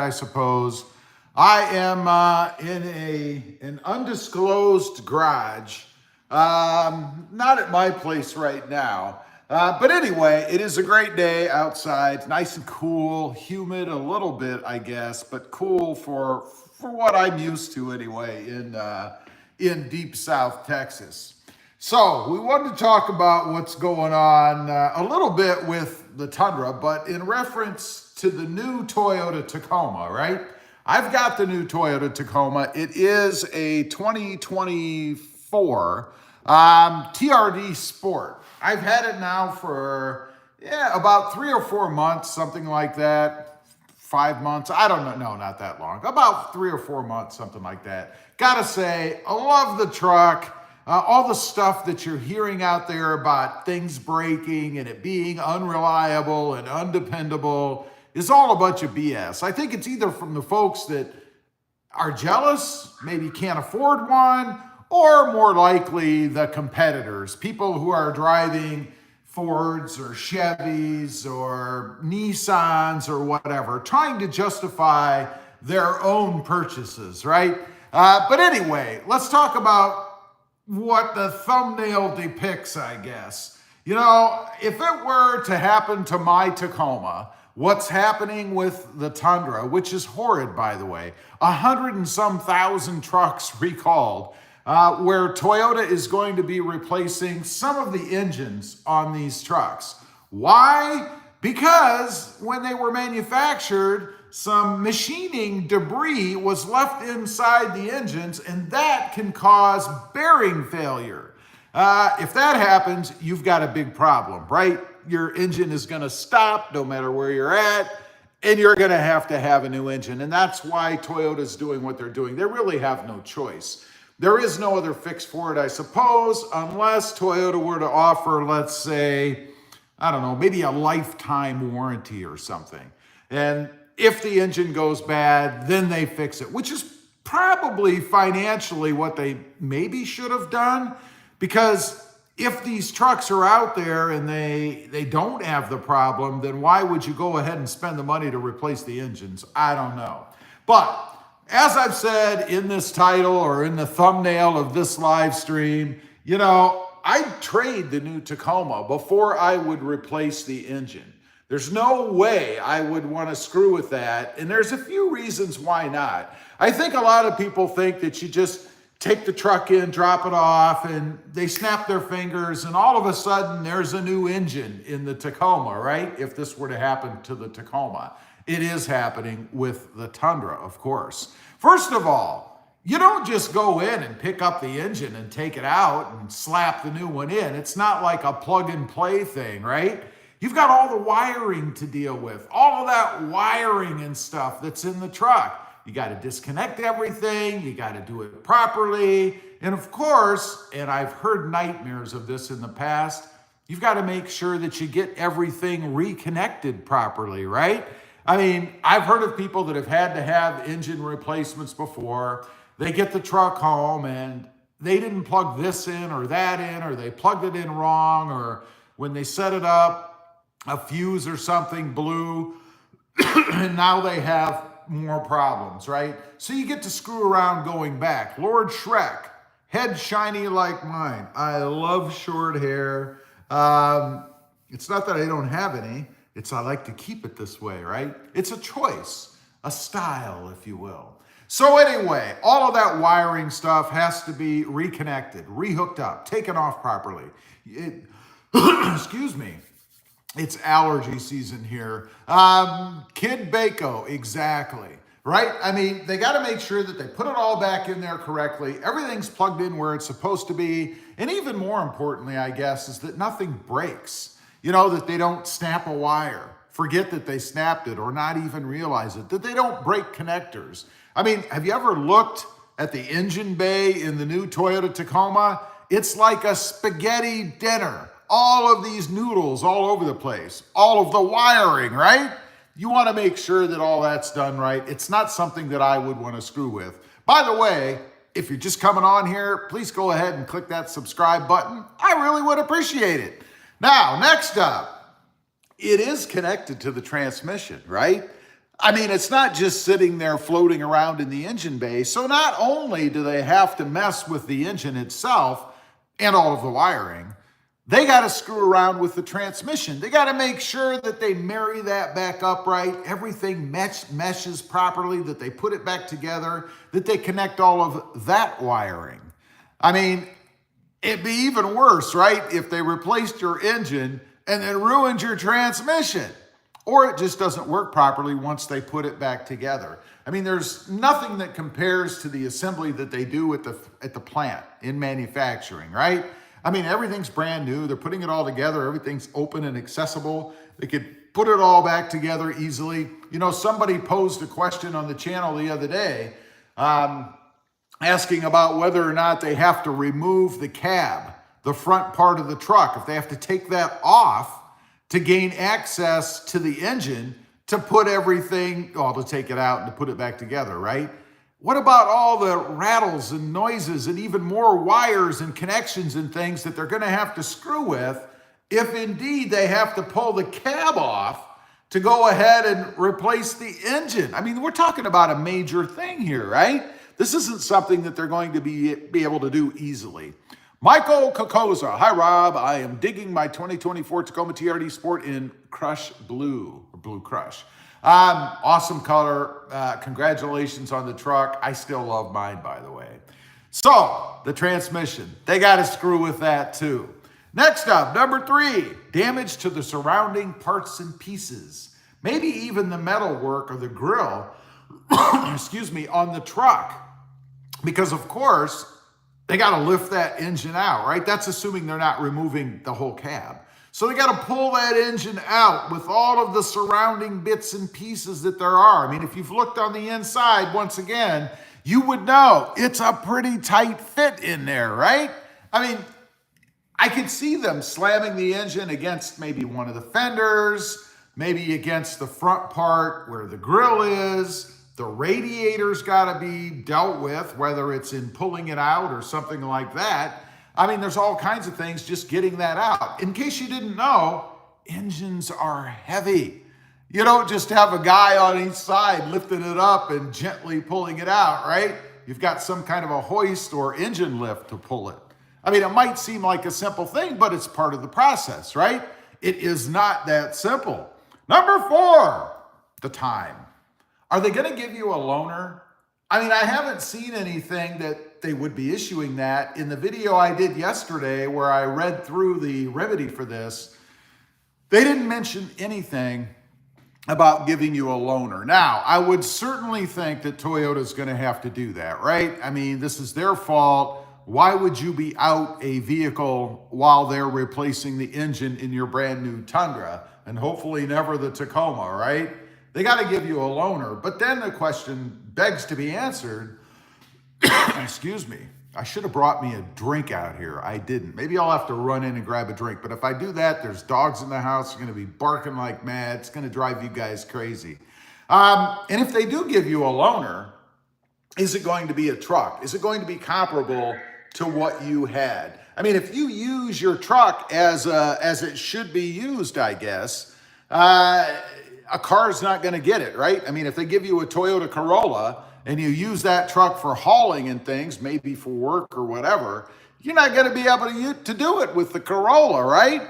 I suppose. I am in an undisclosed garage, not at my place right now. But anyway, it is a great day outside, nice and cool, humid a little bit, I guess, but cool for what I'm used to anyway in deep South Texas. So we wanted to talk about what's going on a little bit with the Tundra, but in reference to the new Toyota Tacoma, right? I've got the new Toyota Tacoma. It is a 2024 TRD Sport. I've had it now for, about 3 or 4 months, something like that. 5 months, I don't know, no, not that long. About 3 or 4 months, something like that. Gotta say, I love the truck. All the stuff that you're hearing out there about things breaking and it being unreliable and undependable is all a bunch of BS. I think it's either from the folks that are jealous, maybe can't afford one, or more likely the competitors, people who are driving Fords or Chevys or Nissans or whatever, trying to justify their own purchases, right? But anyway, let's talk about what the thumbnail depicts, I guess. You know, if it were to happen to my Tacoma, what's happening with the Tundra, which is horrid, by the way, 100 and some thousand trucks recalled, where Toyota is going to be replacing some of the engines on these trucks. Why? Because when they were manufactured, some machining debris was left inside the engines, and that can cause bearing failure. If that happens, you've got a big problem, right? Your engine is going to stop no matter where you're at, and you're going to have a new engine. And that's why Toyota's doing what they're doing. They really have no choice. There is no other fix for it, I suppose, unless Toyota were to offer, let's say, I don't know, maybe a lifetime warranty or something. And if the engine goes bad, then they fix it, which is probably financially what they maybe should have done. Because if these trucks are out there and they don't have the problem, then why would you go ahead and spend the money to replace the engines? I don't know. But as I've said in this title or in the thumbnail of this live stream, you know, I'd trade the new Tacoma before I would replace the engine. There's no way I would want to screw with that. And there's a few reasons why not. I think a lot of people think that you just take the truck in, drop it off, and they snap their fingers, and all of a sudden there's a new engine in the Tacoma, right? If this were to happen to the Tacoma. It is happening with the Tundra, of course. First of all, you don't just go in and pick up the engine and take it out and slap the new one in. It's not like a plug and play thing, right? You've got all the wiring to deal with, all of that wiring and stuff that's in the truck. You got to disconnect everything. You got to do it properly. And of course, and I've heard nightmares of this in the past, you've got to make sure that you get everything reconnected properly, right? I mean, I've heard of people that have had to have engine replacements before. They get the truck home and they didn't plug this in, or they plugged it in wrong, or when they set it up, a fuse or something blew, and now they have more problems, right? So you get to screw around going back. Lord Shrek, head shiny like mine. I love short hair. It's not that I don't have any. It's I like to keep it this way, right? It's a choice, a style, if you will. So anyway, all of that wiring stuff has to be reconnected, rehooked up, taken off properly. Excuse me. It's allergy season here. Kid Bako, exactly, right? I mean, they got to make sure that they put it all back in there correctly. Everything's plugged in where it's supposed to be. And even more importantly, I guess, is that nothing breaks. You know, that they don't snap a wire, forget that they snapped it, or not even realize it, that they don't break connectors. I mean, have you ever looked at the engine bay in the new Toyota Tacoma? It's like a spaghetti dinner. All of these noodles all over the place, all of the wiring, right? You want to make sure that all that's done right. It's not something that I would want to screw with. By the way, if you're just coming on here, please go ahead and click that subscribe button. I really would appreciate it. Now, next up, it is connected to the transmission, right? I mean, it's not just sitting there floating around in the engine bay. So not only do they have to mess with the engine itself and all of the wiring, they got to screw around with the transmission. They got to make sure that they marry that back up right, everything meshes properly, that they put it back together, that they connect all of that wiring. I mean, it'd be even worse, right, if they replaced your engine and then ruined your transmission, or it just doesn't work properly once they put it back together. I mean, there's nothing that compares to the assembly that they do at the plant in manufacturing, right? I mean, everything's brand new. They're putting it all together. Everything's open and accessible. They could put it all back together easily. You know, somebody posed a question on the channel the other day, asking about whether or not they have to remove the cab, the front part of the truck, if they have to take that off to gain access to the engine to put everything, well, to take it out and to put it back together, right? What about all the rattles and noises and even more wires and connections and things that they're going to have to screw with if indeed they have to pull the cab off to go ahead and replace the engine? I mean, we're talking about a major thing here, right? This isn't something that they're going to be able to do easily. Michael Kokoza, hi Rob, I am digging my 2024 Tacoma TRD Sport in Crush Blue, or Blue Crush. Awesome color. Congratulations on the truck. I still love mine, by the way. So, the transmission. They got to screw with that too. Next up, number 3, damage to the surrounding parts and pieces. Maybe even the metal work or the grill, excuse me, on the truck. Because of course, they got to lift that engine out, right? That's assuming they're not removing the whole cab. So they got to pull that engine out with all of the surrounding bits and pieces that there are. I mean, if you've looked on the inside, once again, you would know it's a pretty tight fit in there, right? I mean, I could see them slamming the engine against maybe one of the fenders, maybe against the front part where the grill is. The radiator's got to be dealt with, whether it's in pulling it out or something like that. I mean, there's all kinds of things just getting that out. In case you didn't know, engines are heavy. You don't just have a guy on each side lifting it up and gently pulling it out, right? You've got some kind of a hoist or engine lift to pull it. I mean, it might seem like a simple thing, but it's part of the process, right? It is not that simple. Number 4, the time. Are they going to give you a loaner? I mean, I haven't seen anything that they would be issuing that. In the video I did yesterday where I read through the remedy for this, they didn't mention anything about giving you a loaner. Now, I would certainly think that Toyota's going to have to do that, right? I mean, this is their fault. Why would you be out a vehicle while they're replacing the engine in your brand new Tundra and hopefully never the Tacoma, right? They got to give you a loaner. But then the question begs to be answered. Excuse me. I should have brought me a drink out here. I didn't. Maybe I'll have to run in and grab a drink. But if I do that, there's dogs in the house. They're going to be barking like mad. It's going to drive you guys crazy. And if they do give you a loaner, is it going to be a truck? Is it going to be comparable to what you had? I mean, if you use your truck as it should be used, I guess, a car's not going to get it, right? I mean, if they give you a Toyota Corolla and you use that truck for hauling and things, maybe for work or whatever, you're not going to be able to do it with the Corolla, right?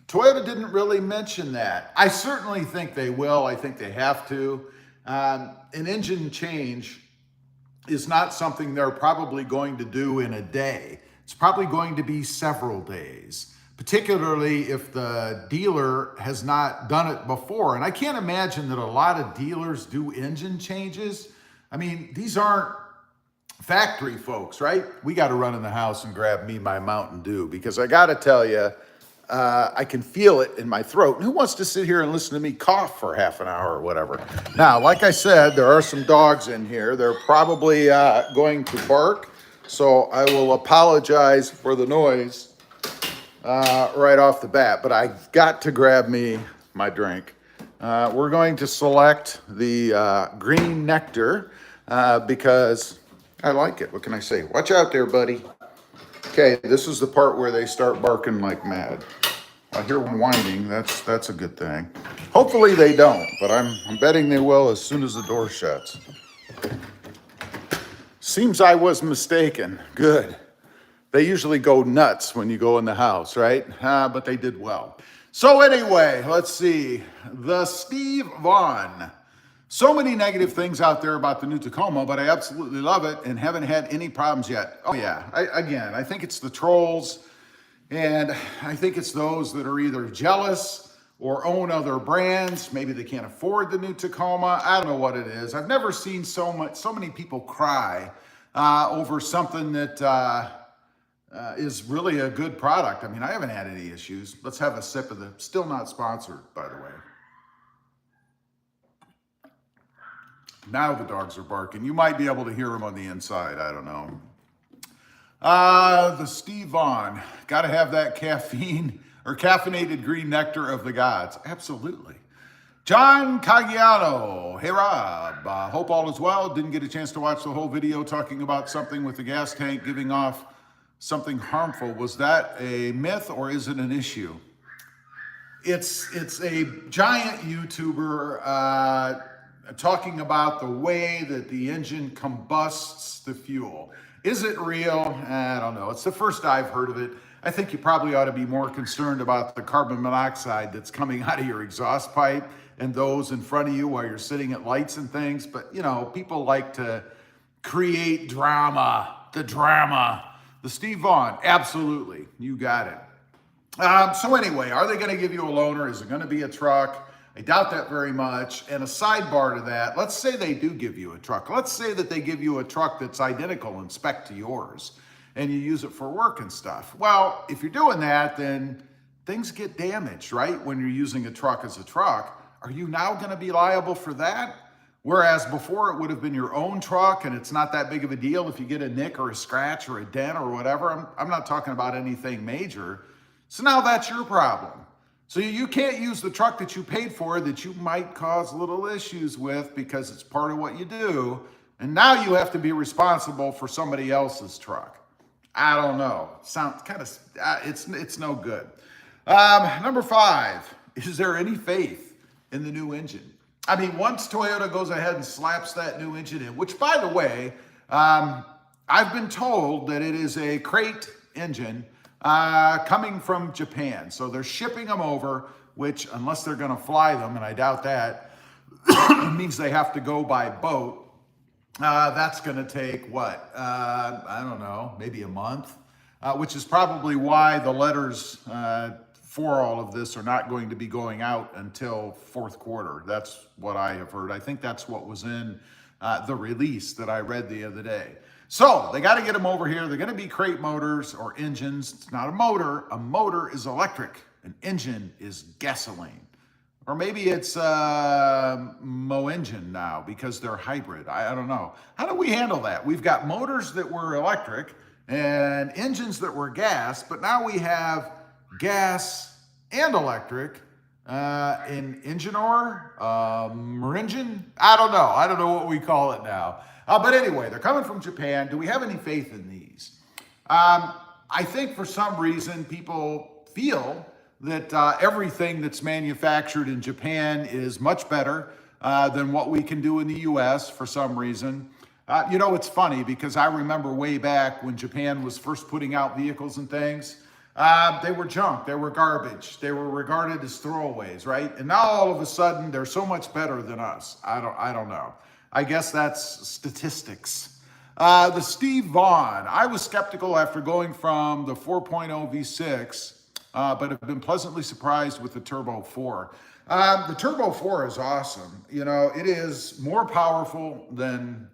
Toyota didn't really mention that. I certainly think they will. I think they have to. An engine change is not something they're probably going to do in a day. It's probably going to be several days, particularly if the dealer has not done it before. And I can't imagine that a lot of dealers do engine changes. I mean, these aren't factory folks, right? We got to run in the house and grab me my Mountain Dew, because I got to tell you, I can feel it in my throat. And who wants to sit here and listen to me cough for half an hour or whatever? Now, like I said, there are some dogs in here. They're probably going to bark. So I will apologize for the noise right off the bat. But I got to grab me my drink. We're going to select the green nectar because I like it. What can I say? Watch out there, buddy. Okay, this is the part where they start barking like mad. I hear one whining. That's a good thing. Hopefully they don't, but I'm betting they will as soon as the door shuts. Seems I was mistaken. Good. They usually go nuts when you go in the house, right? But they did well. So anyway, let's see. The Steve Vaughn. So many negative things out there about the new Tacoma, but I absolutely love it and haven't had any problems yet. Oh yeah, I think it's the trolls, and I think it's those that are either jealous or own other brands. Maybe they can't afford the new Tacoma. I don't know what it is. I've never seen so many people cry over something that is really a good product. I mean, I haven't had any issues. Let's have a sip of the, still not sponsored, by the way. Now the dogs are barking. You might be able to hear them on the inside. I don't know. The Steve Vaughn. Got to have that caffeine or caffeinated green nectar of the gods. Absolutely. John Caggiano. Hey, Rob. Hope all is well. Didn't get a chance to watch the whole video talking about something with the gas tank giving off something harmful. Was that a myth or is it an issue? It's a giant YouTuber talking about the way that the engine combusts the fuel. Is it real? I don't know. It's the first I've heard of it. I think you probably ought to be more concerned about the carbon monoxide that's coming out of your exhaust pipe and those in front of you while you're sitting at lights and things. But, you know, people like to create drama, the drama. The Steve Vaughn, absolutely. You got it. So anyway, are they going to give you a loaner? Is it going to be a truck? I doubt that very much. And a sidebar to that, let's say they do give you a truck. Let's say that they give you a truck that's identical in spec to yours and you use it for work and stuff. Well, if you're doing that, then things get damaged, right? When you're using a truck as a truck, are you now going to be liable for that? Whereas before it would have been your own truck and it's not that big of a deal if you get a nick or a scratch or a dent or whatever. I'm not talking about anything major. So now that's your problem. So you can't use the truck that you paid for that you might cause little issues with because it's part of what you do. And now you have to be responsible for somebody else's truck. I don't know. Sounds kind of, it's no good. Number 5, is there any faith in the new engine? I mean, once Toyota goes ahead and slaps that new engine in, which by the way, I've been told that it is a crate engine coming from Japan. So they're shipping them over, which unless they're going to fly them, and I doubt that, means they have to go by boat. That's going to take what? I don't know, maybe a month, which is probably why the letters for all of this are not going to be going out until fourth quarter. That's what I have heard. I think that's what was in the release that I read the other day. So they got to get them over here. They're going to be crate motors or engines. It's not a motor. A motor is electric. An engine is gasoline. Or maybe it's Mo engine now because they're hybrid. I don't know. How do we handle that? We've got motors that were electric and engines that were gas, but now we have gas and electric in engine or engine. I don't know. I don't know what we call it now. But anyway, they're coming from Japan. Do we have any faith in these? I think for some reason people feel that everything that's manufactured in Japan is much better than what we can do in the US for some reason. You know, it's funny because I remember way back when Japan was first putting out vehicles and things, they were junk, they were garbage, they were regarded as throwaways, right? And now all of a sudden they're so much better than us. I don't know. I guess that's statistics. The Steve Vaughn. I was skeptical after going from the 4.0 V6, but have been pleasantly surprised with the Turbo 4. The Turbo 4 is awesome. You know, it is more powerful than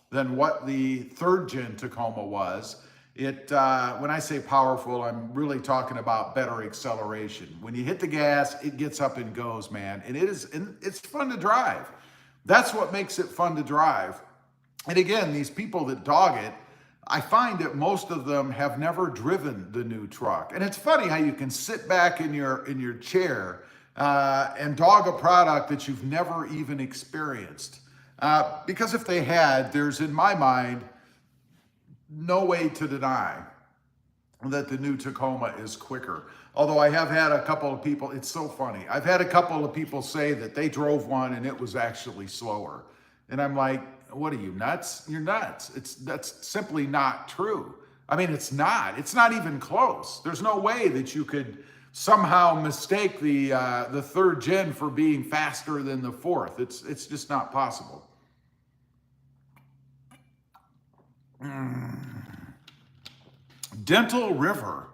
what the third gen Tacoma was. It when I say powerful, I'm really talking about better acceleration. When you hit the gas, it gets up and goes, man. And it's fun to drive. That's what makes it fun to drive. And again, these people that dog it, I find that most of them have never driven the new truck. And it's funny how you can sit back in your chair and dog a product that you've never even experienced. Because if they had, there's in my mind, no way to deny that the new Tacoma is quicker. Although I have had a couple of people, it's so funny. I've had a couple of people say that they drove one and it was actually slower. And I'm like, what are you, nuts? You're nuts. That's simply not true. I mean, it's not even close. There's no way that you could somehow mistake the third gen for being faster than the fourth. It's just not possible. Dental River.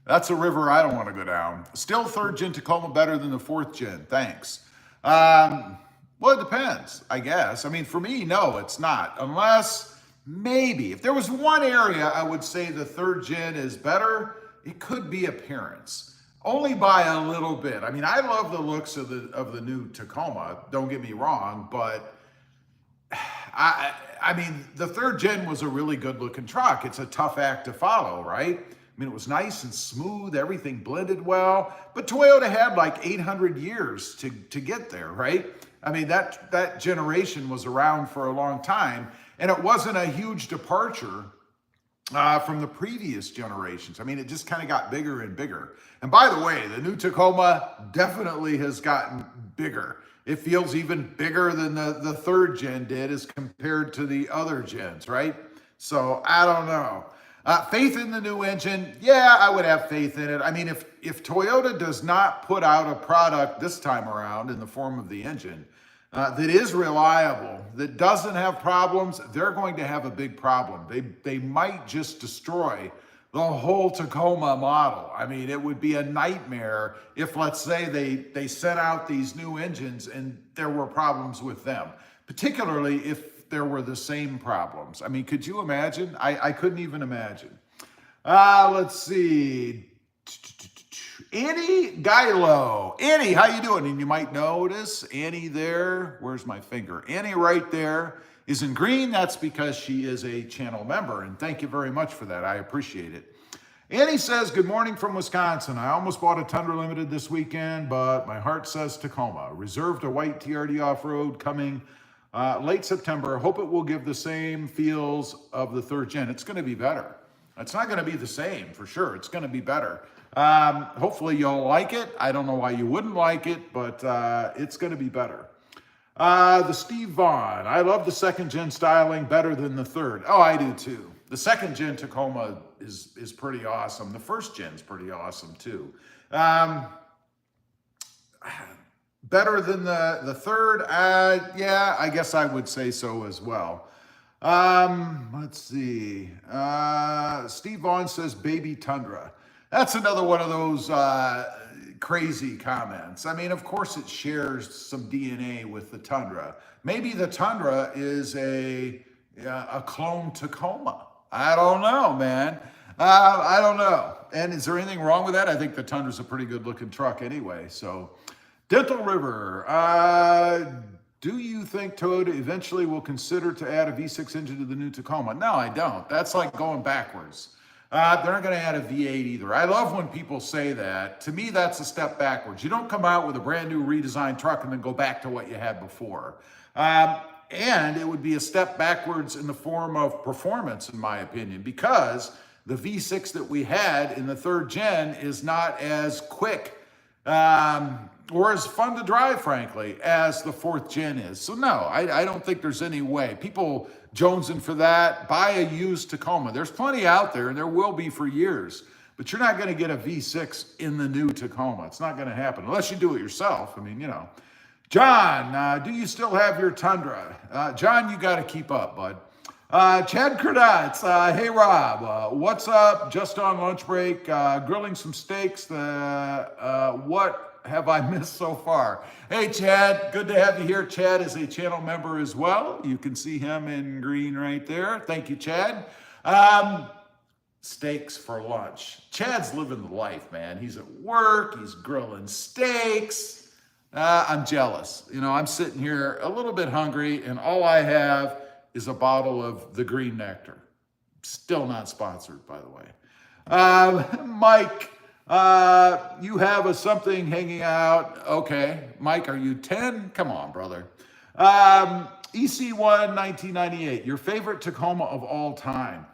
That's a river I don't want to go down. Still third gen Tacoma better than the fourth gen. Thanks. Well, it depends, I guess. I mean, for me, no, it's not. Unless maybe if there was one area I would say the third gen is better, it could be appearance. Only by a little bit. I mean, I love the looks of the new Tacoma. Don't get me wrong, but I mean, the third gen was a really good looking truck. It's a tough act to follow, right? I mean, it was nice and smooth, everything blended well, but Toyota had like 800 years to get there, right? I mean, that generation was around for a long time, and it wasn't a huge departure from the previous generations. I mean, it just kind of got bigger and bigger. And by the way, the new Tacoma definitely has gotten bigger. It feels even bigger than the third gen did as compared to the other gens, right? So I don't know. Faith in the new engine, yeah, I would have faith in it. I mean, if Toyota does not put out a product this time around in the form of the engine that is reliable, that doesn't have problems, they're going to have a big problem. They might just destroy the whole Tacoma model. I mean, it would be a nightmare if, let's say, they sent out these new engines and there were problems with them, particularly if there were the same problems. I mean, could you imagine? I couldn't even imagine. Let's see. Annie Gilo. Annie, how you doing? And you might notice Annie there. Where's my finger? Annie right there is in green. That's because she is a channel member. And thank you very much for that. I appreciate it. Annie says, good morning from Wisconsin. I almost bought a Tundra Limited this weekend, but my heart says Tacoma. Reserved a white TRD off-road coming late September. Hope it will give the same feels of the third gen. It's going to be better. It's not going to be the same for sure. It's going to be better. Hopefully you'll like it. I don't know why you wouldn't like it, but it's going to be better. The Steve Vaughn. I love the second gen styling better than the third. Oh, I do too. The second gen Tacoma is pretty awesome. The first gen's pretty awesome too. Better than the third? Yeah, I guess I would say so as well. Let's see. Steve Vaughn says, baby Tundra. That's another one of those crazy comments. I mean, of course it shares some DNA with the Tundra. Maybe the Tundra is a clone Tacoma. I don't know, man. I don't know. And is there anything wrong with that? I think the Tundra's a pretty good looking truck anyway. So, Dental River. Do you think Toyota eventually will consider to add a V6 engine to the new Tacoma? No, I don't. That's like going backwards. They're not going to add a V8 either. I love when people say that. To me, that's a step backwards. You don't come out with a brand new redesigned truck and then go back to what you had before. And it would be a step backwards in the form of performance, in my opinion, because the V6 that we had in the third gen is not as quick or as fun to drive, frankly, as the fourth gen is. So no, I don't think there's any way. People jonesing for that, buy a used Tacoma. There's plenty out there, and there will be for years. But you're not going to get a V6 in the new Tacoma. It's not going to happen unless you do it yourself. I mean, you know. John, do you still have your Tundra? John, you got to keep up, bud. Chad Kradotz, hey Rob, what's up? Just on lunch break, grilling some steaks. What have I missed so far? Hey Chad, good to have you here. Chad is a channel member as well. You can see him in green right there. Thank you, Chad. Steaks for lunch. Chad's living the life, man. He's at work, he's grilling steaks. I'm jealous. You know, I'm sitting here a little bit hungry, and all I have is a bottle of the green nectar. Still not sponsored, by the way. Mike, you have a something hanging out. Okay. Mike, are you 10? Come on, brother. EC1 1998, your favorite Tacoma of all time.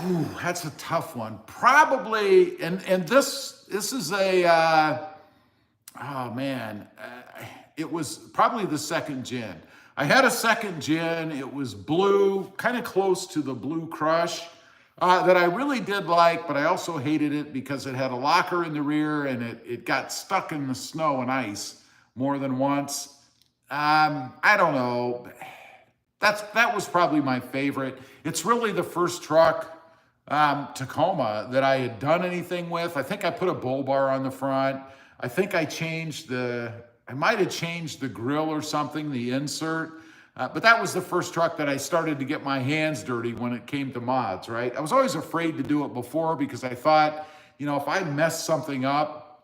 Ooh, that's a tough one. Probably, and this is a oh man, it was probably the second gen. I had a second gen. It was blue, kind of close to the Blue Crush, that I really did like, but I also hated it because it had a locker in the rear and it got stuck in the snow and ice more than once. I don't know. That was probably my favorite. It's really the first truck, Tacoma, that I had done anything with. I think I put a bull bar on the front. I think I might have changed the grill or something, the insert. But that was the first truck that I started to get my hands dirty when it came to mods, right? I was always afraid to do it before because I thought, if I mess something up,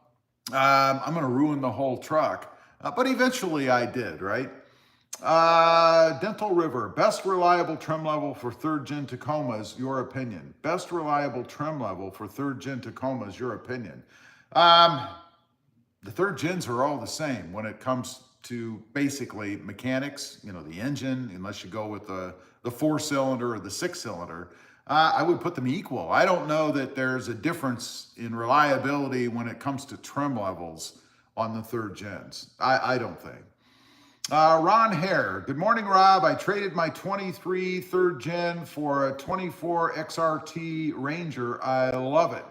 I'm going to ruin the whole truck. But eventually I did, right? Dental River, best reliable trim level for third gen Tacomas, your opinion. Best reliable trim level for third gen Tacomas, your opinion. The third gens are all the same when it comes to basically mechanics, the engine, unless you go with the 4-cylinder or the 6-cylinder. I would put them equal. I don't know that there's a difference in reliability when it comes to trim levels on the third gens. I don't think. Ron Hare, good morning, Rob. I traded my 23 third gen for a 24 XRT Ranger. I love it.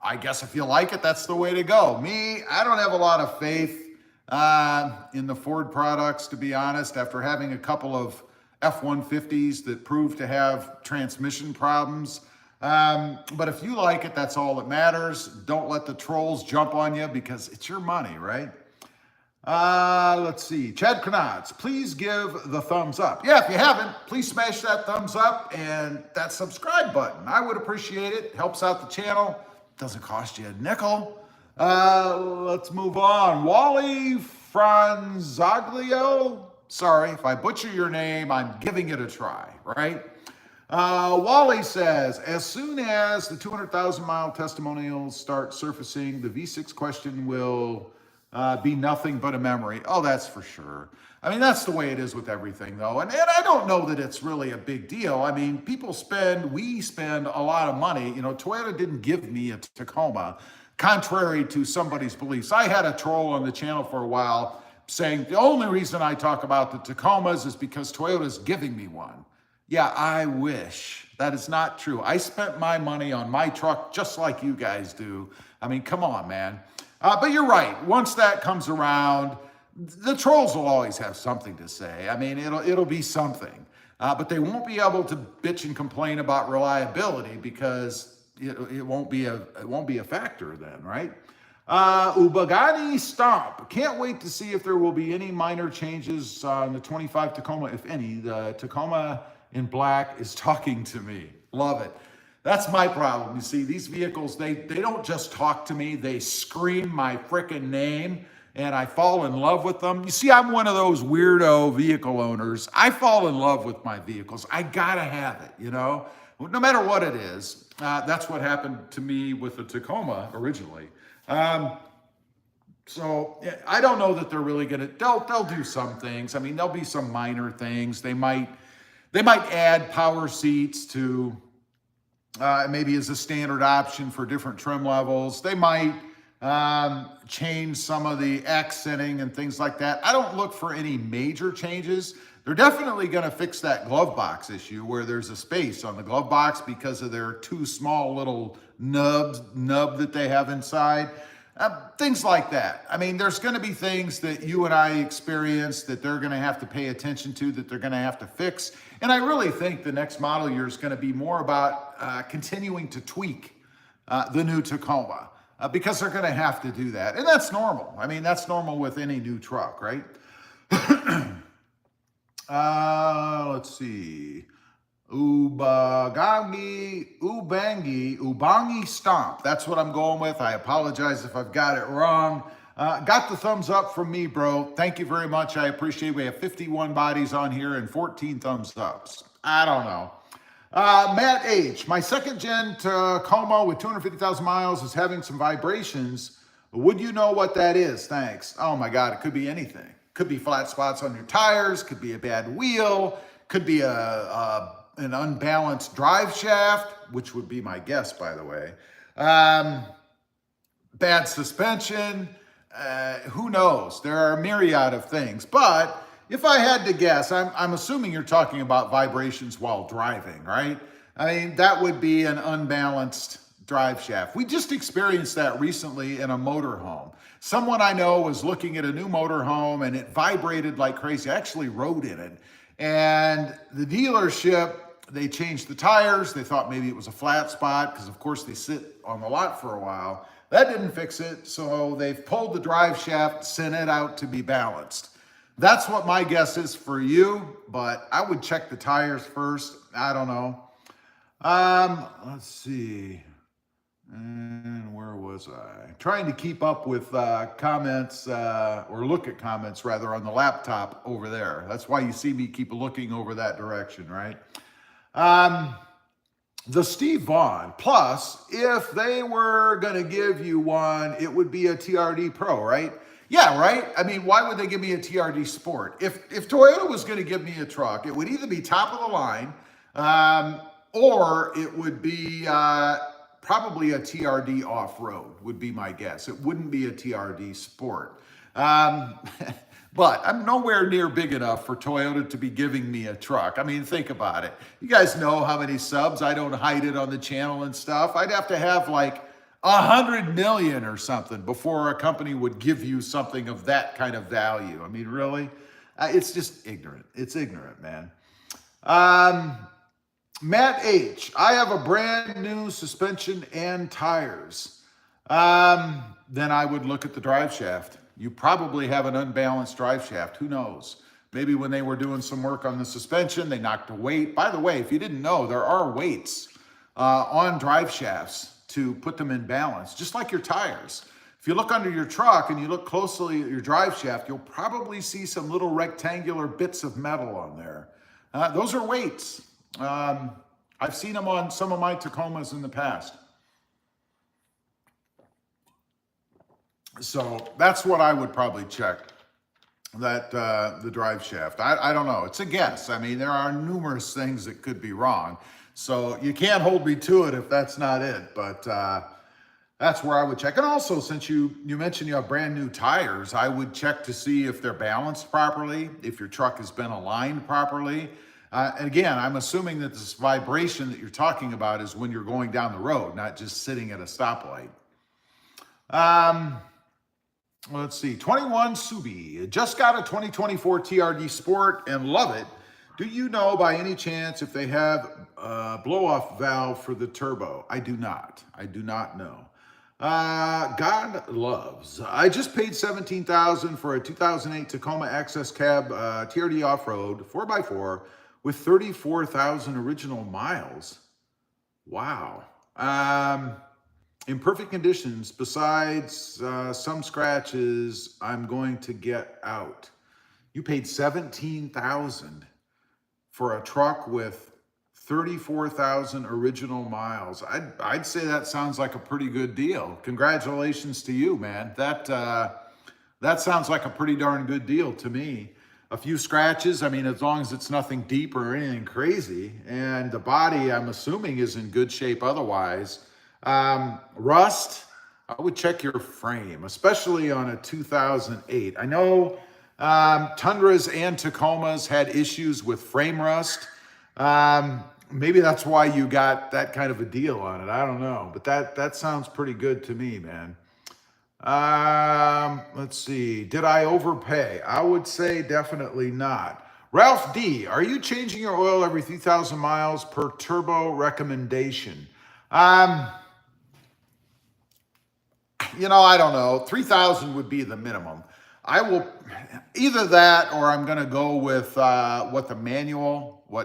I guess if you like it, that's the way to go. Me, I don't have a lot of faith in the Ford products, to be honest, after having a couple of F-150s that proved to have transmission problems. But if you like it, that's all that matters. Don't let the trolls jump on you because it's your money, right? Let's see. Chad Knotts, please give the thumbs up. Yeah, if you haven't, please smash that thumbs up and that subscribe button. I would appreciate it. Helps out the channel. Doesn't cost you a nickel. Let's move on. Wally Franzaglio. Sorry, if I butcher your name, I'm giving it a try, right? Wally says, as soon as the 200,000 mile testimonials start surfacing, the V6 question will be nothing but a memory. Oh, that's for sure. I mean, that's the way it is with everything, though. And I don't know that it's really a big deal. I mean, we spend a lot of money. Toyota didn't give me a Tacoma, contrary to somebody's beliefs. I had a troll on the channel for a while saying the only reason I talk about the Tacomas is because Toyota's giving me one. Yeah, I wish. That is not true. I spent my money on my truck just like you guys do. I mean, come on, man. But you're right. Once that comes around, the trolls will always have something to say. I mean, it'll be something. But they won't be able to bitch and complain about reliability because it won't be a factor then, right? Ubagani Stomp. Can't wait to see if there will be any minor changes on the 25 Tacoma, if any. The Tacoma in black is talking to me. Love it. That's my problem. You see, these vehicles, they don't just talk to me, they scream my frickin' name, and I fall in love with them. You see, I'm one of those weirdo vehicle owners. I fall in love with my vehicles. I gotta have it, no matter what it is. That's what happened to me with the Tacoma originally. So I don't know that they're really they'll do some things. I mean, there'll be some minor things. They might add power seats to maybe as a standard option for different trim levels. They might change some of the accenting and things like that. I don't look for any major changes. They're definitely going to fix that glove box issue where there's a space on the glove box because of their two small little nub that they have inside. Things like that. I mean, there's going to be things that you and I experience that they're going to have to pay attention to, that they're going to have to fix. And I really think the next model year is going to be more about continuing to tweak the new Tacoma because they're going to have to do that. And that's normal. I mean, that's normal with any new truck, right? Let's see. Ubangi Stomp. That's what I'm going with. I apologize if I've got it wrong. Got the thumbs up from me, bro. Thank you very much. I appreciate it. We have 51 bodies on here and 14 thumbs ups. I don't know. Matt H. My second gen Tacoma with 250,000 miles is having some vibrations. Would you know what that is? Thanks. Oh my God. It could be anything. Could be flat spots on your tires. Could be a bad wheel. Could be a an unbalanced drive shaft, which would be my guess, by the way. Bad suspension, who knows? There are a myriad of things. But if I had to guess, I'm assuming you're talking about vibrations while driving, right? I mean, that would be an unbalanced drive shaft. We just experienced that recently in a motorhome. Someone I know was looking at a new motorhome and it vibrated like crazy. I actually rode in it. And the dealership, they changed the tires. They thought maybe it was a flat spot because, of course, they sit on the lot for a while. That didn't fix it. So they've pulled the drive shaft, sent it out to be balanced. That's what my guess is for you, but I would check the tires first. I don't know. Let's see. And where was I? Trying to keep up with comments, or look at comments rather, on the laptop over there. That's why you see me keep looking over that direction, right? The Steve Vaughn Plus, if they were going to give you one, it would be a TRD Pro, right? Yeah, right? I mean, why would they give me a TRD Sport? If Toyota was going to give me a truck, it would either be top of the line, or it would be probably a TRD off-road would be my guess. It wouldn't be a TRD Sport. But I'm nowhere near big enough for Toyota to be giving me a truck. I mean, think about it. You guys know how many subs. I don't hide it on the channel and stuff. I'd have to have like 100 million or something before a company would give you something of that kind of value. I mean, really? It's just ignorant. It's ignorant, man. Matt H., I have a brand new suspension and tires. Then I would look at the drive shaft. You probably have an unbalanced drive shaft. Who knows? Maybe when they were doing some work on the suspension, they knocked a weight. By the way, if you didn't know, there are weights on drive shafts to put them in balance, just like your tires. If you look under your truck and you look closely at your drive shaft, you'll probably see some little rectangular bits of metal on there. Those are weights. I've seen them on some of my Tacomas in the past. So that's what I would probably check, that the drive shaft. I don't know. It's a guess. I mean, there are numerous things that could be wrong. So you can't hold me to it if that's not it. But that's where I would check. And also, since you mentioned you have brand new tires, I would check to see if they're balanced properly, if your truck has been aligned properly. And again, I'm assuming that this vibration that you're talking about is when you're going down the road, not just sitting at a stoplight. Let's see, 21 Subi, just got a 2024 TRD Sport and love it. Do you know by any chance if they have a blow-off valve for the turbo? I do not. I do not know. God loves. I just paid $17,000 for a 2008 Tacoma Access Cab TRD Off-Road 4x4 with 34,000 original miles. Wow. In perfect conditions, besides some scratches, I'm going to get out. You paid $17,000 for a truck with 34,000 original miles. I'd say that sounds like a pretty good deal. Congratulations to you, man. That sounds like a pretty darn good deal to me. A few scratches, I mean, as long as it's nothing deep or anything crazy. And the body, I'm assuming, is in good shape otherwise. Rust, I would check your frame, especially on a 2008. I know Tundras and Tacomas had issues with frame rust. Maybe that's why you got that kind of a deal on it. I don't know, but that sounds pretty good to me, man. Let's see. Did I overpay? I would say definitely not. Ralph D., are you changing your oil every 3,000 miles per turbo recommendation? You know, I don't know. 3,000 would be the minimum. I will either that or I'm going to go with what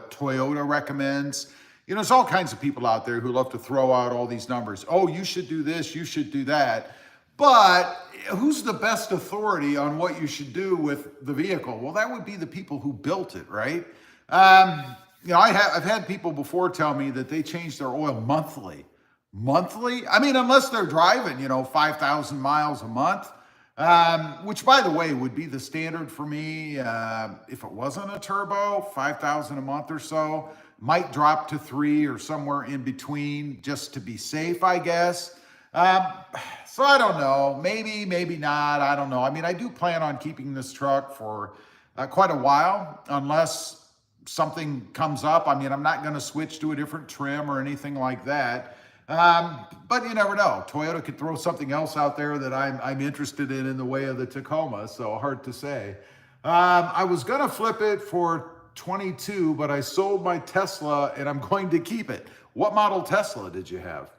Toyota recommends. You know, there's all kinds of people out there who love to throw out all these numbers. Oh, you should do this, you should do that. But who's the best authority on what you should do with the vehicle? Well, that would be the people who built it, right? You know, I've had people before tell me that they change their oil monthly. Monthly? I mean, unless they're driving, 5,000 miles a month. which by the way would be the standard for me if it wasn't a turbo, 5,000 a month or so. Might drop to 3 or somewhere in between just to be safe, I guess. So I don't know, maybe not, I don't know. I mean, I do plan on keeping this truck for quite a while, unless something comes up. I mean, I'm not gonna switch to a different trim or anything like that. But you never know. Toyota could throw something else out there that I'm interested in the way of the Tacoma, so hard to say. I was gonna flip it for 22, but I sold my Tesla and I'm going to keep it. What model Tesla did you have?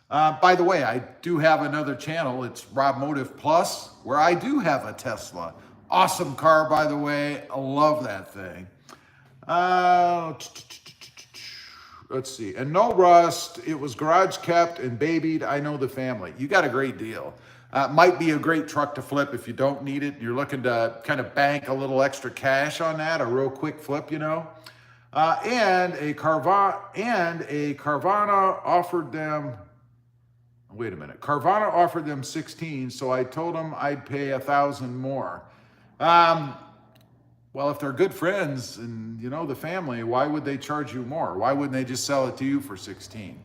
By the way, I do have another channel. It's RobMotive Plus, where I do have a Tesla. Awesome car, by the way. I love that thing. Let's see. And no rust. It was garage kept and babied. I know the family. You got a great deal. Might be a great truck to flip if you don't need it. You're looking to kind of bank a little extra cash on that, a real quick flip, you know. And a Carvana offered them. Wait a minute. Carvana offered them 16, so I told them I'd pay 1,000 more. Well, if they're good friends and you know the family, why would they charge you more? Why wouldn't they just sell it to you for 16?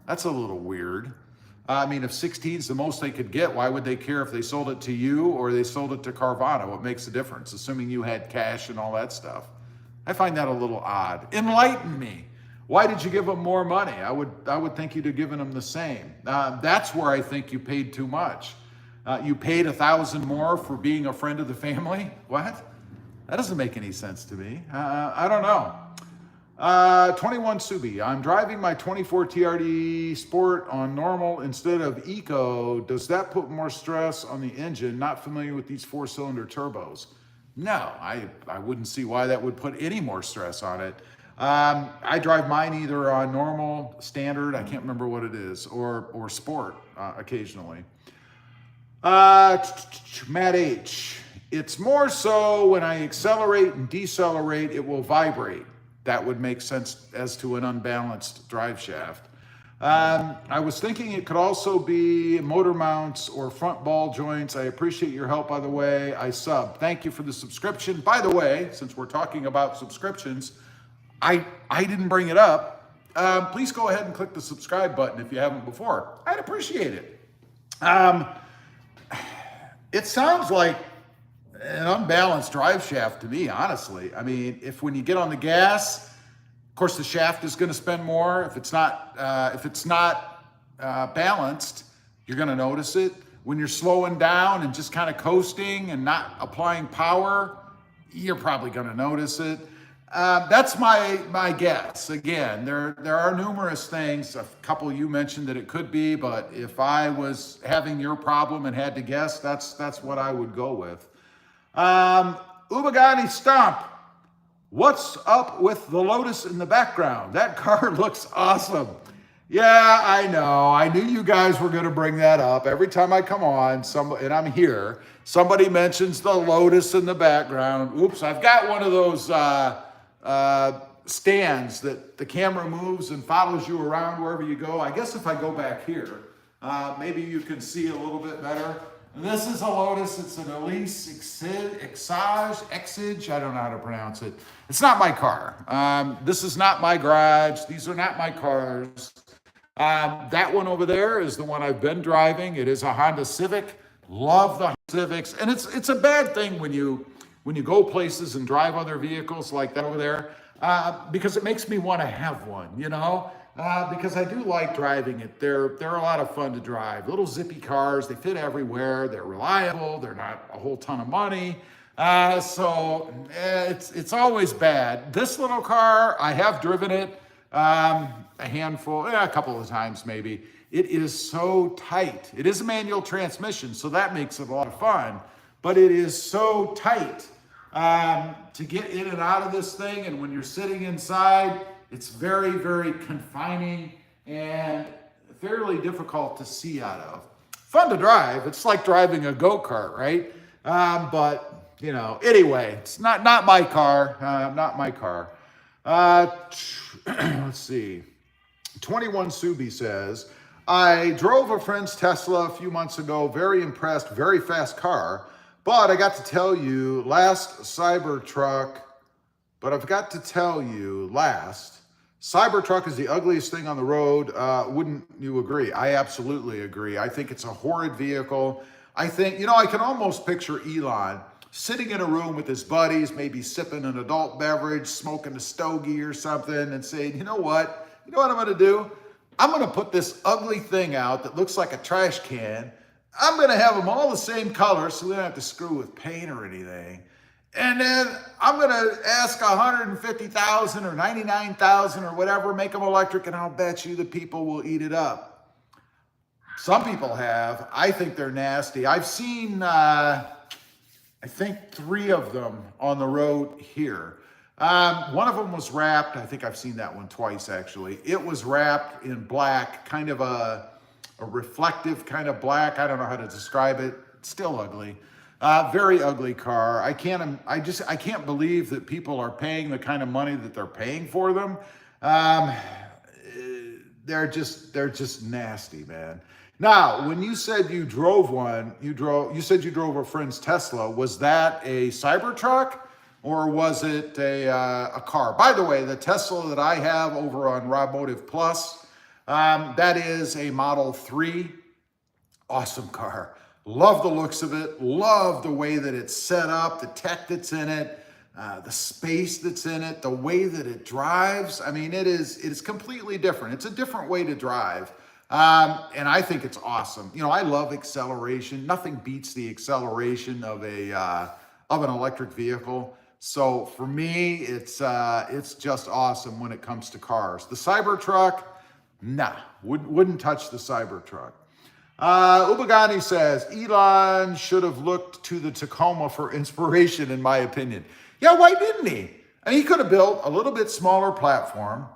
That's a little weird. I mean, if 16 is the most they could get, why would they care if they sold it to you or they sold it to Carvana? What makes the difference? Assuming you had cash and all that stuff. I find that a little odd. Enlighten me. Why did you give them more money? I would think you'd have given them the same. That's where I think you paid too much. You paid 1,000 more for being a friend of the family? What? That doesn't make any sense to me. I don't know. 21 Subi. I'm driving my 24 TRD Sport on normal instead of Eco. Does that put more stress on the engine? Not familiar with these 4-cylinder turbos. No, I wouldn't see why that would put any more stress on it. I drive mine either on normal, standard, I can't remember what it is, or sport occasionally. Matt H. It's more so when I accelerate and decelerate, it will vibrate. That would make sense as to an unbalanced drive shaft. I was thinking it could also be motor mounts or front ball joints. I appreciate your help, by the way. I sub. Thank you for the subscription. By the way, since we're talking about subscriptions, I didn't bring it up. Please go ahead and click the subscribe button if you haven't before. I'd appreciate it. It sounds like an unbalanced drive shaft to me, honestly. I mean, if when you get on the gas, of course the shaft is going to spend more. If it's not balanced, you're going to notice it. When you're slowing down and just kind of coasting and not applying power, you're probably going to notice it. That's my guess. Again, there are numerous things. A couple you mentioned that it could be, but if I was having your problem and had to guess, that's what I would go with. Ubagani Stomp. What's up with the Lotus in the background? That car looks awesome. Yeah, I know. I knew you guys were going to bring that up. Every time I come on, and I'm here, somebody mentions the Lotus in the background. Oops, I've got one of those stands that the camera moves and follows you around wherever you go. I guess if I go back here, maybe you can see a little bit better. This is a Lotus. It's an Elise Exige. I don't know how to pronounce it. It's not my car. This is not my garage. These are not my cars. That one over there is the one I've been driving. It is a Honda Civic. Love the Civics. And it's a bad thing when you go places and drive other vehicles like that over there, because it makes me want to have one, you know? Because I do like driving it. They're a lot of fun to drive. Little zippy cars, they fit everywhere. They're reliable. They're not a whole ton of money. So it's always bad. This little car, I have driven it a couple of times maybe. It is so tight. It is a manual transmission, so that makes it a lot of fun. But it is so tight to get in and out of this thing. And when you're sitting inside, it's very, very confining and fairly difficult to see out of. Fun to drive. It's like driving a go-kart, right? But, you know, anyway, it's not my car. Not my car. Let's see. 21 Subi says, I drove a friend's Tesla a few months ago, very impressed, very fast car. But I got to tell you, Cybertruck is the ugliest thing on the road. Wouldn't you agree? I absolutely agree. I think it's a horrid vehicle. I think, I can almost picture Elon sitting in a room with his buddies, maybe sipping an adult beverage, smoking a stogie or something, and saying, you know what I'm going to do? I'm going to put this ugly thing out that looks like a trash can. I'm going to have them all the same color so we don't have to screw with paint or anything. And then I'm going to ask 150,000 or 99,000 or whatever, make them electric, and I'll bet you the people will eat it up. Some people have. I think they're nasty. I've seen, I think 3 of them on the road here. One of them was wrapped. I think I've seen that one twice, actually. It was wrapped in black, kind of a reflective kind of black. I don't know how to describe it. It's still ugly. Very ugly car. I can't believe that people are paying the kind of money that they're paying for them. They're just nasty, man. Now, when you said you drove one, you said you drove a friend's Tesla. Was that a Cybertruck? Or was it a car? By the way, the Tesla that I have over on RobMotive Plus, that is a Model 3. Awesome car. Love the looks of it. Love the way that it's set up, the tech that's in it, the space that's in it, the way that it drives. I mean, it is completely different. It's a different way to drive. And I think it's awesome. I love acceleration. Nothing beats the acceleration of an electric vehicle. So for me, it's just awesome when it comes to cars. The Cybertruck, nah, wouldn't touch the Cybertruck. Ubagani says, Elon should have looked to the Tacoma for inspiration, in my opinion. Yeah, why didn't he? He could have built a little bit smaller platform.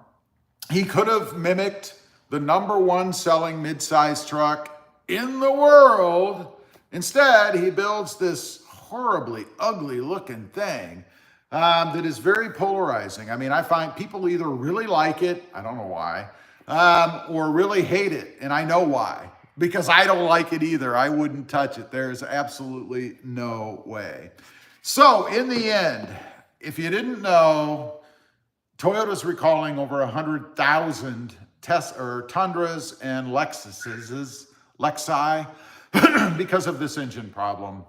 He could have mimicked the #1 selling midsize truck in the world. Instead, he builds this horribly ugly looking thing that is very polarizing. I find people either really like it, I don't know why, or really hate it, and I know why. Because I don't like it either. I wouldn't touch it. There's absolutely no way. So in the end, if you didn't know, Toyota's recalling over 100,000 Tundras and Lexi, because of this engine problem.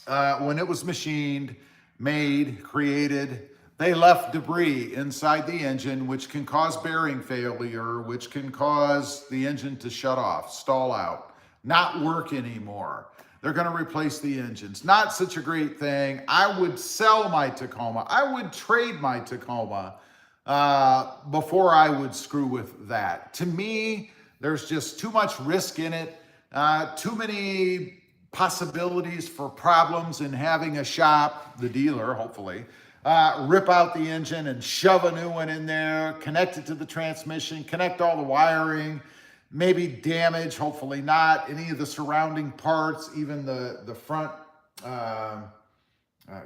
When it was machined, made, created, they left debris inside the engine, which can cause bearing failure, which can cause the engine to shut off, stall out, not work anymore. They're going to replace the engines. Not such a great thing. I would sell my Tacoma. I would trade my Tacoma before I would screw with that. To me, there's just too much risk in it, too many possibilities for problems in having a shop, the dealer, hopefully, rip out the engine and shove a new one in there, connect it to the transmission, connect all the wiring, maybe damage, hopefully not, any of the surrounding parts, even the front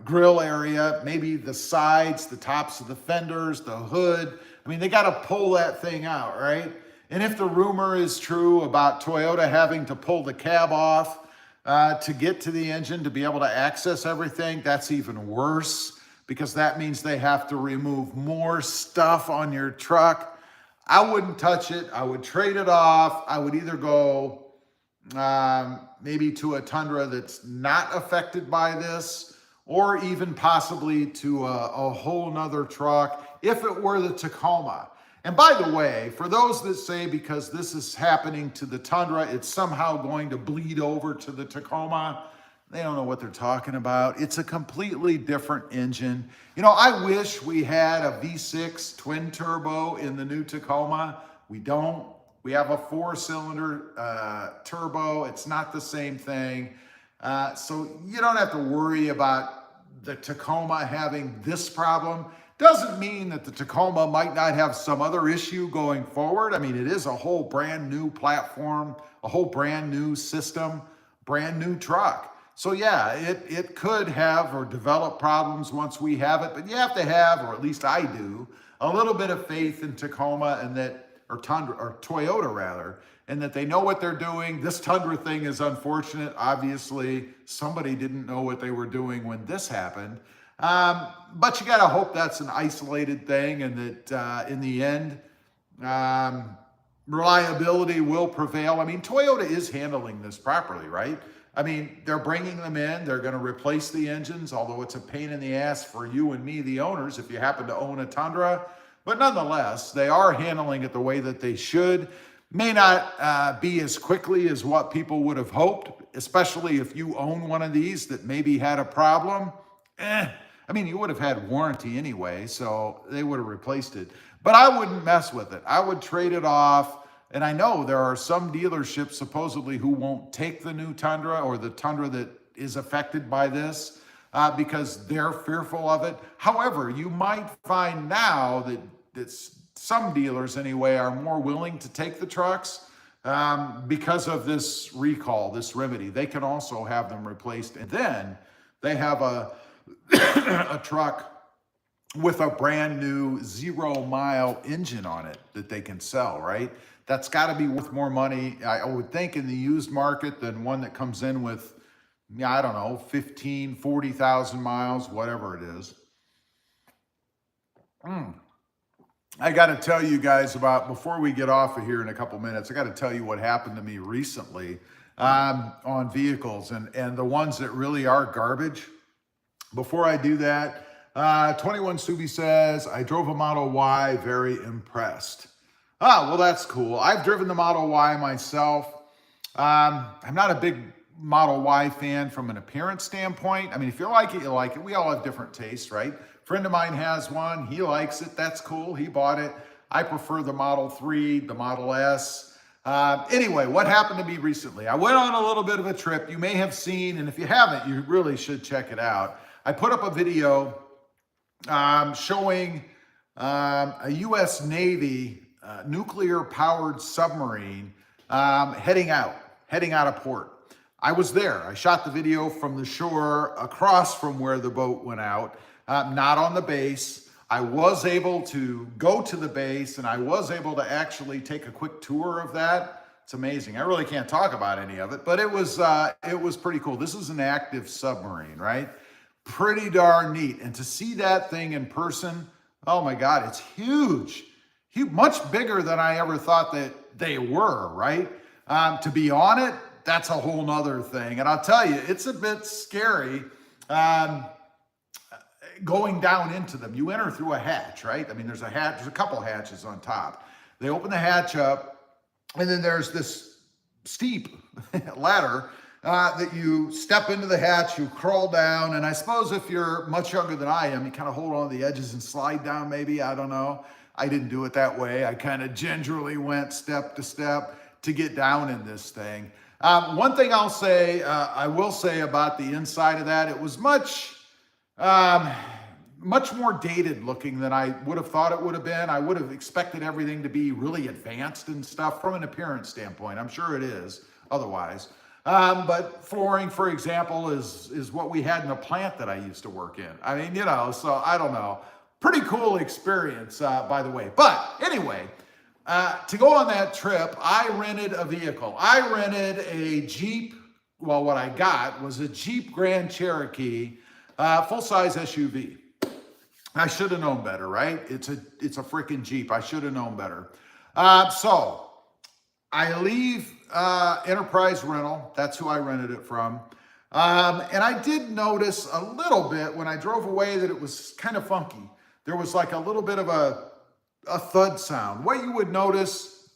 grill area, maybe the sides, the tops of the fenders, the hood. They got to pull that thing out, right? And if the rumor is true about Toyota having to pull the cab off to get to the engine to be able to access everything, that's even worse, because that means they have to remove more stuff on your truck. I wouldn't touch it. I would trade it off. I would either go maybe to a Tundra that's not affected by this, or even possibly to a whole nother truck if it were the Tacoma. And by the way, for those that say because this is happening to the Tundra, it's somehow going to bleed over to the Tacoma, they don't know what they're talking about. It's a completely different engine. I wish we had a V6 twin turbo in the new Tacoma. We don't. We have a 4-cylinder turbo. It's not the same thing. So you don't have to worry about the Tacoma having this problem. Doesn't mean that the Tacoma might not have some other issue going forward. It is a whole brand new platform, a whole brand new system, brand new truck. So yeah, it could have or develop problems once we have it, but you have to have, or at least I do, a little bit of faith in Tacoma, and that or Tundra, or Toyota rather, and that they know what they're doing. This Tundra thing is unfortunate. Obviously, somebody didn't know what they were doing when this happened. But you got to hope that's an isolated thing, and that in the end, reliability will prevail. I mean, Toyota is handling this properly, right? I mean, they're bringing them in. They're going to replace the engines, although it's a pain in the ass for you and me, the owners, if you happen to own a Tundra. But nonetheless, they are handling it the way that they should. May not be as quickly as what people would have hoped, especially if you own one of these that maybe had a problem. I mean, you would have had warranty anyway, so they would have replaced it. But I wouldn't mess with it. I would trade it off. And I know there are some dealerships supposedly who won't take the new Tundra or the Tundra that is affected by this because they're fearful of it. However, you might find now that some dealers anyway are more willing to take the trucks because of this recall, this remedy. They can also have them replaced, and then they have a truck with a brand new 0-mile engine on it that they can sell, right? That's got to be worth more money, I would think, in the used market than one that comes in with, I don't know, 15, 40,000 miles, whatever it is. I got to tell you guys about, before we get off of here in a couple minutes, I got to tell you what happened to me recently on vehicles and the ones that really are garbage. Before I do that, 21 Subi says, I drove a Model Y, very impressed. Ah, well, that's cool. I've driven the Model Y myself. I'm not a big Model Y fan from an appearance standpoint. I mean, if you like it, you like it. We all have different tastes, right? Friend of mine has one. He likes it. That's cool. He bought it. I prefer the Model 3, the Model S. Anyway, what happened to me recently? I went on a little bit of a trip. You may have seen, and if you haven't, you really should check it out. I put up a video showing a U.S. Navy nuclear-powered submarine heading out of port. I was there. I shot the video from the shore across from where the boat went out. Not on the base. I was able to go to the base, and I was able to actually take a quick tour of that. It's amazing. I really can't talk about any of it, but it was pretty cool. This is an active submarine, right? Pretty darn neat. And to see that thing in person, oh my God, it's huge. Much bigger than I ever thought that they were, right? To be on it, that's a whole nother thing. And I'll tell you, it's a bit scary. Going down into them. You enter through a hatch, right? I mean, there's a couple hatches on top. They open the hatch up, and then there's this steep ladder that you step into the hatch, you crawl down, and I suppose if you're much younger than I am, you kind of hold on to the edges and slide down maybe, I don't know. I didn't do it that way. I kind of gingerly went step to step to get down in this thing. One thing I will say about the inside of that, it was much more dated looking than I would have thought it would have been. I would have expected everything to be really advanced and stuff from an appearance standpoint. I'm sure it is otherwise. But flooring, for example, is what we had in a plant that I used to work in. I mean, so I don't know. Pretty cool experience, by the way. But anyway, to go on that trip, I rented a vehicle. I rented a Jeep. Well, what I got was a Jeep Grand Cherokee full-size SUV. I should have known better, right? It's a freaking Jeep. I should have known better. So I leave Enterprise Rental. That's who I rented it from. And I did notice a little bit when I drove away that it was kind of funky. There was like a little bit of a thud sound. What you would notice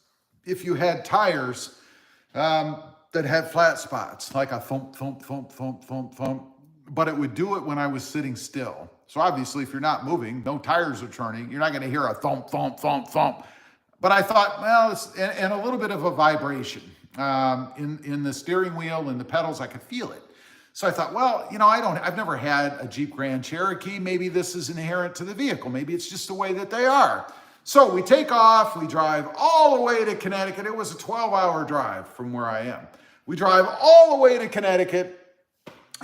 if you had tires that had flat spots, like a thump, thump, thump, thump, thump, thump. But it would do it when I was sitting still. So obviously, if you're not moving, no tires are turning, you're not going to hear a thump, thump, thump, thump. But I thought, well, and a little bit of a vibration in the steering wheel and the pedals, I could feel it. So I thought, well, I've never had a Jeep Grand Cherokee. Maybe this is inherent to the vehicle. Maybe it's just the way that they are. So we take off, we drive all the way to Connecticut. It was a 12-hour drive from where I am. We drive all the way to Connecticut.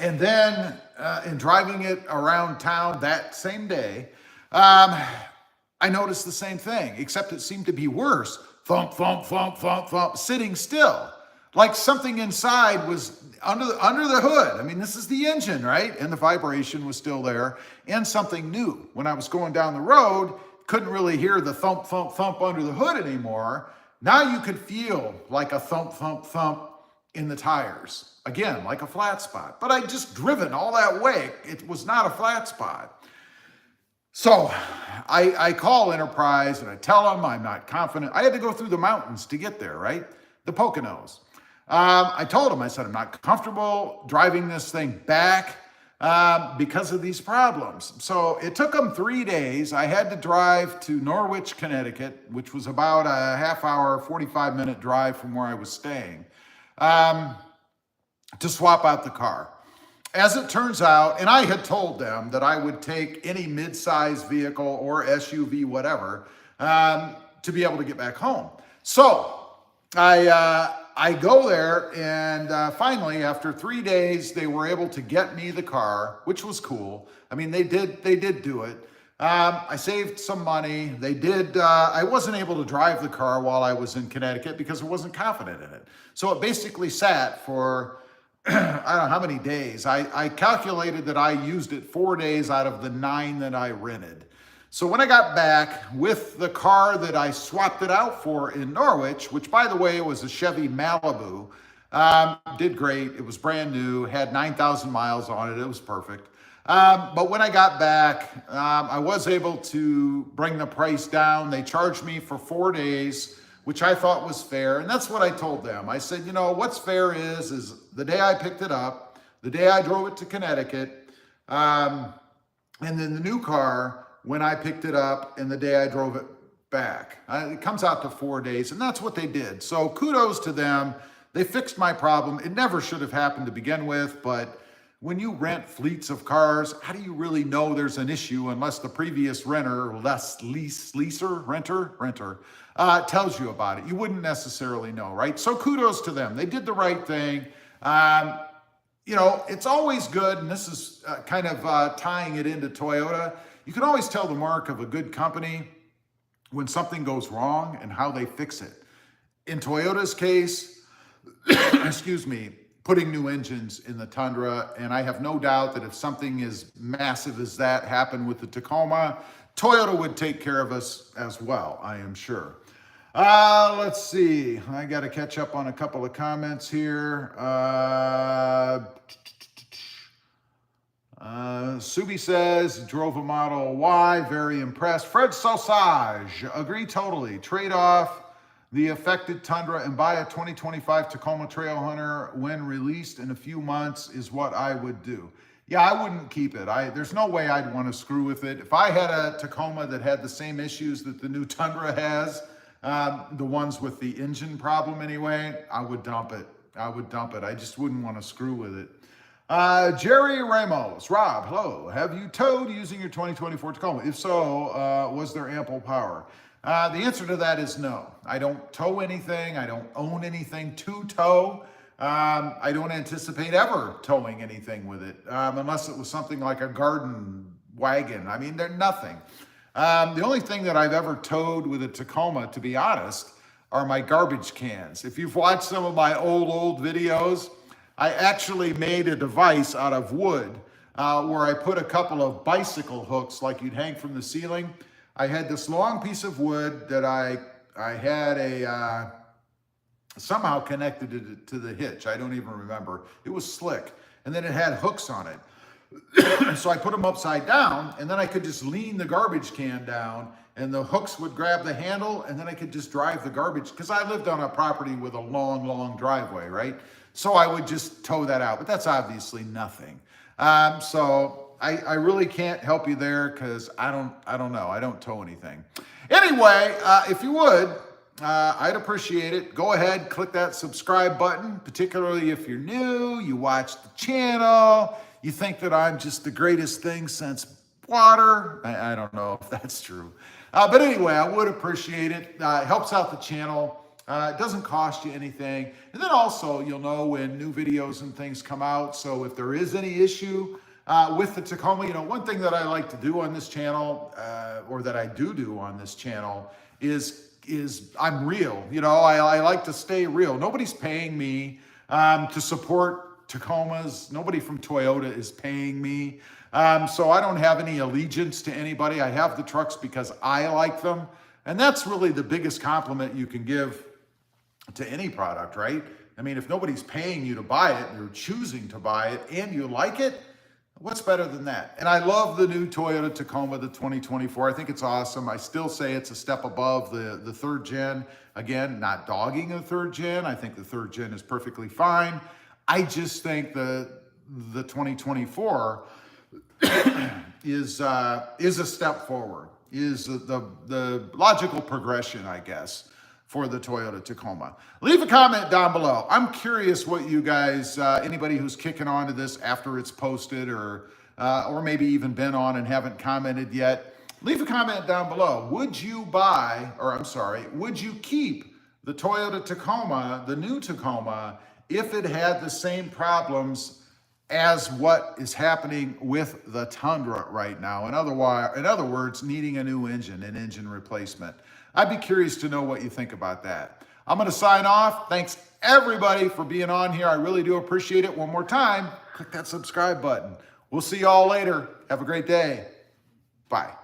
And then in driving it around town that same day, I noticed the same thing, except it seemed to be worse. thump, thump, thump, thump, thump, sitting still. Like something inside was under the hood. I mean, this is the engine, right? And the vibration was still there, and something new. When I was going down the road, couldn't really hear the thump, thump, thump under the hood anymore. Now you could feel like a thump, thump, thump in the tires. Again, like a flat spot. But I'd just driven all that way. It was not a flat spot. So I call Enterprise and I tell them I'm not confident. I had to go through the mountains to get there, right? The Poconos. I told them, I said, I'm not comfortable driving this thing back because of these problems. So it took them 3 days. I had to drive to Norwich, Connecticut, which was about a half hour, 45-minute drive from where I was staying, to swap out the car. As it turns out, and I had told them that I would take any mid-size vehicle or SUV, whatever, to be able to get back home. So I go there, and finally, after 3 days, they were able to get me the car, which was cool. I mean, they did do it. I saved some money. They did. I wasn't able to drive the car while I was in Connecticut because I wasn't confident in it. So it basically sat for I don't know how many days. I calculated that I used it 4 days out of the 9 that I rented. So when I got back with the car that I swapped it out for in Norwich, which by the way was a Chevy Malibu, did great. It was brand new, had 9,000 miles on it. It was perfect. But when I got back, I was able to bring the price down. They charged me for 4 days, which I thought was fair. And that's what I told them. I said, you know, what's fair is the day I picked it up, the day I drove it to Connecticut, and then the new car when I picked it up and the day I drove it back. It comes out to 4 days, and that's what they did. So kudos to them. They fixed my problem. It never should have happened to begin with, but when you rent fleets of cars, how do you really know there's an issue unless the previous renter, renter, tells you about it? You wouldn't necessarily know, right? So kudos to them. They did the right thing. You know, it's always good, and this is kind of tying it into Toyota. You can always tell the mark of a good company when something goes wrong and how they fix it. In Toyota's case, excuse me, putting new engines in the Tundra, and I have no doubt that if something as massive as that happened with the Tacoma, Toyota would take care of us as well, I am sure. Let's see. I got to catch up on a couple of comments here. Subi says, drove a Model Y, very impressed. Fred Sausage, agree totally. Trade off the affected Tundra and buy a 2025 Tacoma Trailhunter when released in a few months is what I would do. Yeah, I wouldn't keep it. There's no way I'd want to screw with it. If I had a Tacoma that had the same issues that the new Tundra has, the ones with the engine problem anyway, I would dump it. I just wouldn't want to screw with it. Jerry Ramos, Rob, hello. Have you towed using your 2024 Tacoma? If so, was there ample power? The answer to that is no. I don't tow anything. I don't own anything to tow. I don't anticipate ever towing anything with it, unless it was something like a garden wagon. I mean, they're nothing. The only thing that I've ever towed with a Tacoma, to be honest, are my garbage cans. If you've watched some of my old videos, I actually made a device out of wood where I put a couple of bicycle hooks like you'd hang from the ceiling. I had this long piece of wood that I had somehow connected it to the hitch. I don't even remember. It was slick. And then it had hooks on it. So I put them upside down, and then I could just lean the garbage can down, and the hooks would grab the handle, and then I could just drive the garbage, because I lived on a property with a long driveway, right? So I would just tow that out, but that's obviously nothing. So I really can't help you there, because I don't know. I don't tow anything. Anyway, if you would, I'd appreciate it. Go ahead, click that subscribe button, particularly if you're new, you watch the channel, you think that I'm just the greatest thing since water. I don't know if that's true. But anyway, I would appreciate it. It helps out the channel. It doesn't cost you anything. And then also, you'll know when new videos and things come out. So if there is any issue with the Tacoma, you know, one thing that I like to do on this channel, or that I do on this channel, is I'm real. You know, I like to stay real. Nobody's paying me to support Tacomas. Nobody from Toyota is paying me. So I don't have any allegiance to anybody. I have the trucks because I like them. And that's really the biggest compliment you can give to any product, right? I mean, if nobody's paying you to buy it, you're choosing to buy it, and you like it, what's better than that? And I love the new Toyota Tacoma, the 2024. I think it's awesome. I still say it's a step above the third gen. Again, not dogging the third gen. I think the third gen is perfectly fine. I just think the 2024 is a step forward, is the logical progression, I guess, for the Toyota Tacoma. Leave a comment down below. I'm curious what you guys, anybody who's kicking on to this after it's posted, or maybe even been on and haven't commented yet, leave a comment down below. Would you would you keep the Toyota Tacoma, the new Tacoma, if it had the same problems as what is happening with the Tundra right now? In other words, needing a new engine, an engine replacement. I'd be curious to know what you think about that. I'm going to sign off. Thanks everybody for being on here. I really do appreciate it. One more time, click that subscribe button. We'll see y'all later. Have a great day. Bye.